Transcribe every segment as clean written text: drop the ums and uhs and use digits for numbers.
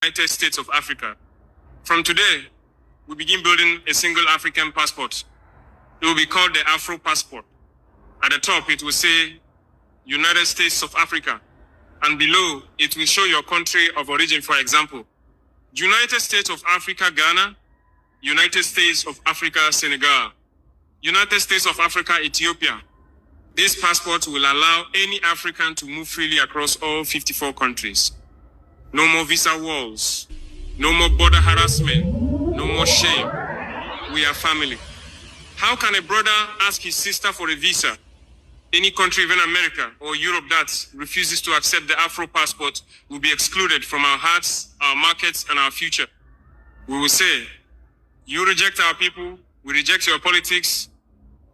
United States of Africa. From today, we begin building a single African passport. It will be called the Afro Passport. At the top, it will say United States of Africa. And below, it will show your country of origin, for example, United States of Africa, Ghana, United States of Africa, Senegal, United States of Africa, Ethiopia. This passport will allow any African to move freely across all 54 countries. No more visa walls, no more border harassment, no more shame. We are family. How can a brother ask his sister for a visa? Any country, even America or Europe, that refuses to accept the Afro passport will be excluded from our hearts, our markets, and our future. We will say, you reject our people, we reject your politics.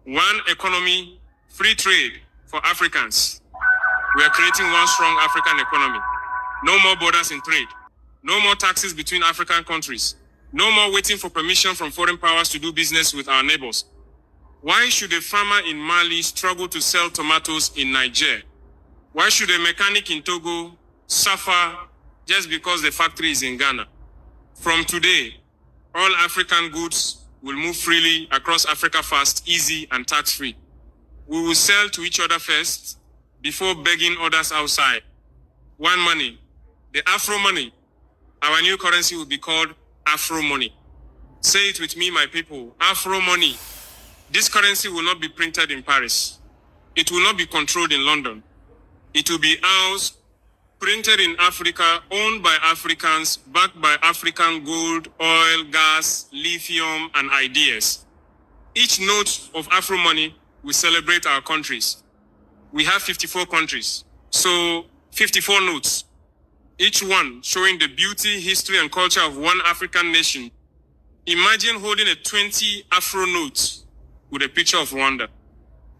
One economy, free trade for Africans. We are creating one strong African economy. No more borders in trade. No more taxes between African countries. No more waiting for permission from foreign powers to do business with our neighbors. Why should a farmer in Mali struggle to sell tomatoes in Niger? Why should a mechanic in Togo suffer just because the factory is in Ghana? From today, all African goods will move freely across Africa fast, easy, and tax-free. We will sell to each other first before begging others outside. One money, the Afro money. Our new currency will be called Afro money. Say it with me, my people, Afro money. This currency will not be printed in Paris. It will not be controlled in London. It will be ours, printed in Africa, owned by Africans, backed by African gold, oil, gas, lithium, and ideas. Each note of Afro money will celebrate our countries. We have 54 countries, so 54 notes, each one showing the beauty, history, and culture of one African nation. Imagine holding a 20 Afro note with a picture of Rwanda,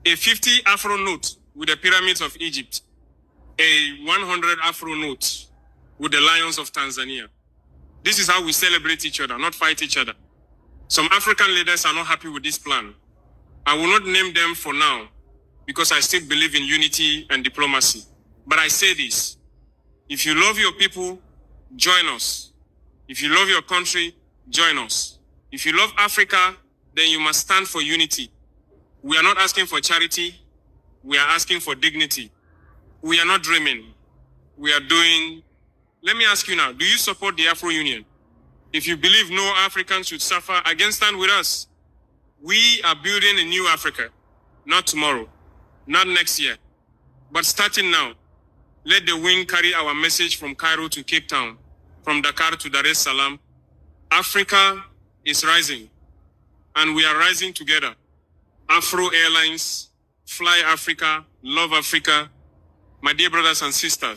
a 50 Afro note with the pyramids of Egypt, a 100 Afro note with the lions of Tanzania. This is how we celebrate each other, not fight each other. Some African leaders are not happy with this plan. I will not name them for now because I still believe in unity and diplomacy. But I say this, if you love your people, join us. If you love your country, join us. If you love Africa, then you must stand for unity. We are not asking for charity. We are asking for dignity. We are not dreaming. We are doing. Let me ask you now, do you support the Afro Union? If you believe no African should suffer, again stand with us. We are building a new Africa. Not tomorrow, not next year, but starting now. Let the wind carry our message from Cairo to Cape Town, from Dakar to Dar es Salaam. Africa is rising. And we are rising together. Afro Airlines, Fly Africa, Love Africa. My dear brothers and sisters,